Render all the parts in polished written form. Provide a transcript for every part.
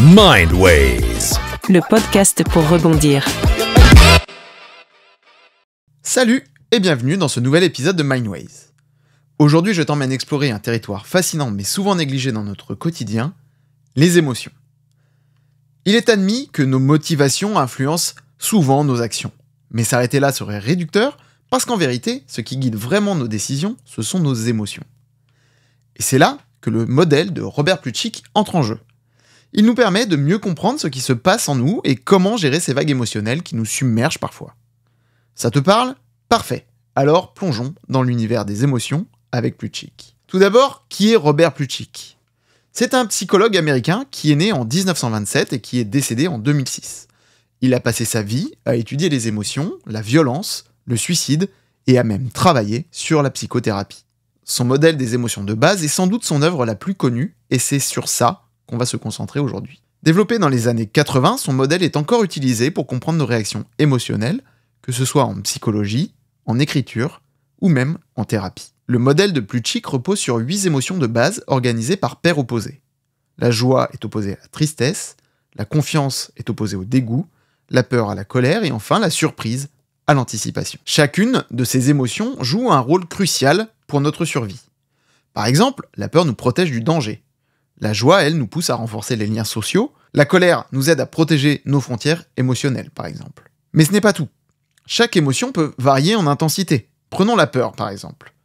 Mindways, le podcast pour rebondir. Salut et bienvenue dans ce nouvel épisode de Mindways. Aujourd'hui, je t'emmène explorer un territoire fascinant mais souvent négligé dans notre quotidien, les émotions. Il est admis que nos motivations influencent souvent nos actions, mais s'arrêter là serait réducteur parce qu'en vérité, ce qui guide vraiment nos décisions, ce sont nos émotions. Et c'est là que le modèle de Robert Plutchik entre en jeu. Il nous permet de mieux comprendre ce qui se passe en nous et comment gérer ces vagues émotionnelles qui nous submergent parfois. Ça te parle ? Parfait. Alors plongeons dans l'univers des émotions avec Plutchik. Tout d'abord, qui est Robert Plutchik ? C'est un psychologue américain qui est né en 1927 et qui est décédé en 2006. Il a passé sa vie à étudier les émotions, la violence, le suicide et a même travaillé sur la psychothérapie. Son modèle des émotions de base est sans doute son œuvre la plus connue et c'est sur ça qu'on va se concentrer aujourd'hui. Développé dans les années 80, son modèle est encore utilisé pour comprendre nos réactions émotionnelles, que ce soit en psychologie, en écriture ou même en thérapie. Le modèle de Plutchik repose sur 8 émotions de base organisées par paires opposées. La joie est opposée à la tristesse, la confiance est opposée au dégoût, la peur à la colère et enfin la surprise à l'anticipation. Chacune de ces émotions joue un rôle crucial pour notre survie. Par exemple, la peur nous protège du danger. La joie, elle, nous pousse à renforcer les liens sociaux. La colère nous aide à protéger nos frontières émotionnelles, par exemple. Mais ce n'est pas tout. Chaque émotion peut varier en intensité. Prenons la peur, par exemple.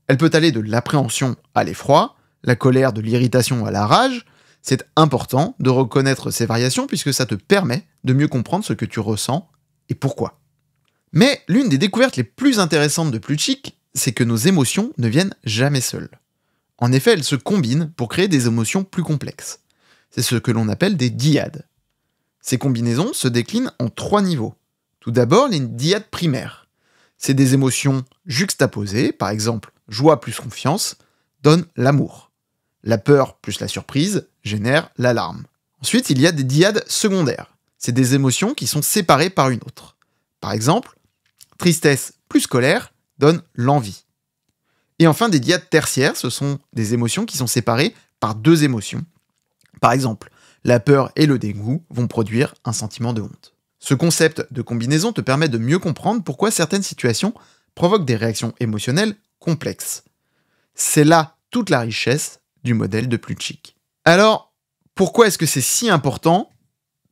Elle peut aller de l'appréhension à l'effroi, la colère de l'irritation à la rage. C'est important de reconnaître ces variations puisque ça te permet de mieux comprendre ce que tu ressens et pourquoi. Mais l'une des découvertes les plus intéressantes de Plutchik, c'est que nos émotions ne viennent jamais seules. En effet, elles se combinent pour créer des émotions plus complexes. C'est ce que l'on appelle des dyades. Ces combinaisons se déclinent en 3 niveaux. Tout d'abord, les dyades primaires. C'est des émotions juxtaposées, par exemple, joie plus confiance, donne l'amour. La peur plus la surprise génère l'alarme. Ensuite, il y a des dyades secondaires. C'est des émotions qui sont séparées par une autre. Par exemple, tristesse plus colère donne l'envie. Et enfin, des dyades tertiaires, ce sont des émotions qui sont séparées par 2 émotions. Par exemple, la peur et le dégoût vont produire un sentiment de honte. Ce concept de combinaison te permet de mieux comprendre pourquoi certaines situations provoquent des réactions émotionnelles complexes. C'est là toute la richesse du modèle de Plutchik. Alors, pourquoi est-ce que c'est si important ?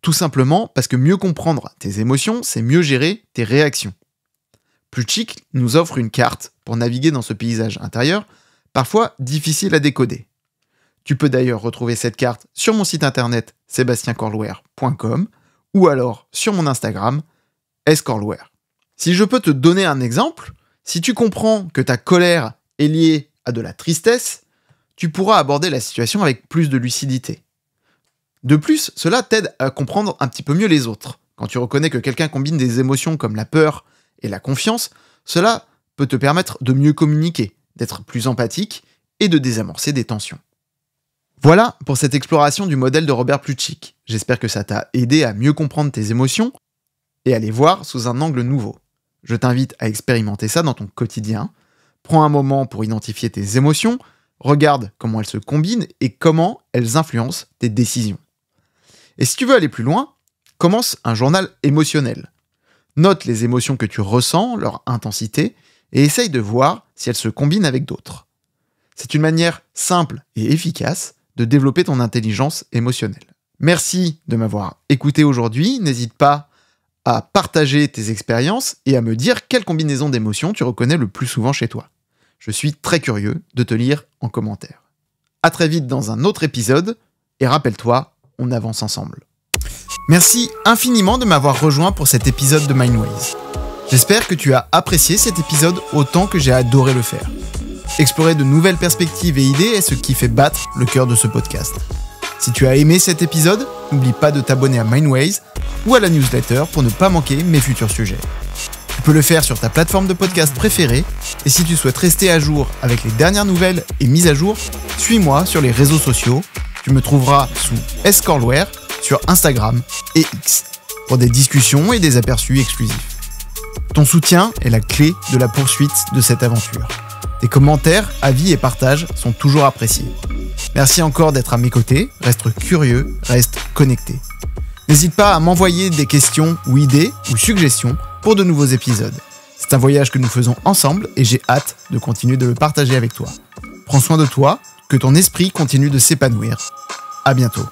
Tout simplement parce que mieux comprendre tes émotions, c'est mieux gérer tes réactions. Plutchik nous offre une carte pour naviguer dans ce paysage intérieur, parfois difficile à décoder. Tu peux d'ailleurs retrouver cette carte sur mon site internet sebastiencorlouer.com ou alors sur mon Instagram scorlouer. Si je peux te donner un exemple, si tu comprends que ta colère est liée à de la tristesse, tu pourras aborder la situation avec plus de lucidité. De plus, cela t'aide à comprendre un petit peu mieux les autres. Quand tu reconnais que quelqu'un combine des émotions comme la peur et la confiance, cela peut te permettre de mieux communiquer, d'être plus empathique et de désamorcer des tensions. Voilà pour cette exploration du modèle de Robert Plutchik. J'espère que ça t'a aidé à mieux comprendre tes émotions et à les voir sous un angle nouveau. Je t'invite à expérimenter ça dans ton quotidien. Prends un moment pour identifier tes émotions, regarde comment elles se combinent et comment elles influencent tes décisions. Et si tu veux aller plus loin, commence un journal émotionnel. Note les émotions que tu ressens, leur intensité, et essaye de voir si elles se combinent avec d'autres. C'est une manière simple et efficace de développer ton intelligence émotionnelle. Merci de m'avoir écouté aujourd'hui. N'hésite pas à partager tes expériences et à me dire quelle combinaison d'émotions tu reconnais le plus souvent chez toi. Je suis très curieux de te lire en commentaire. À très vite dans un autre épisode, et rappelle-toi, on avance ensemble. Merci infiniment de m'avoir rejoint pour cet épisode de Mindways. J'espère que tu as apprécié cet épisode autant que j'ai adoré le faire. Explorer de nouvelles perspectives et idées est ce qui fait battre le cœur de ce podcast. Si tu as aimé cet épisode, n'oublie pas de t'abonner à Mindways ou à la newsletter pour ne pas manquer mes futurs sujets. Tu peux le faire sur ta plateforme de podcast préférée et si tu souhaites rester à jour avec les dernières nouvelles et mises à jour, suis-moi sur les réseaux sociaux. Tu me trouveras sous scorlouer sur Instagram et X pour des discussions et des aperçus exclusifs. Ton soutien est la clé de la poursuite de cette aventure. Tes commentaires, avis et partages sont toujours appréciés. Merci encore d'être à mes côtés, reste curieux, reste connecté. N'hésite pas à m'envoyer des questions ou idées ou suggestions pour de nouveaux épisodes. C'est un voyage que nous faisons ensemble et j'ai hâte de continuer de le partager avec toi. Prends soin de toi, que ton esprit continue de s'épanouir. À bientôt.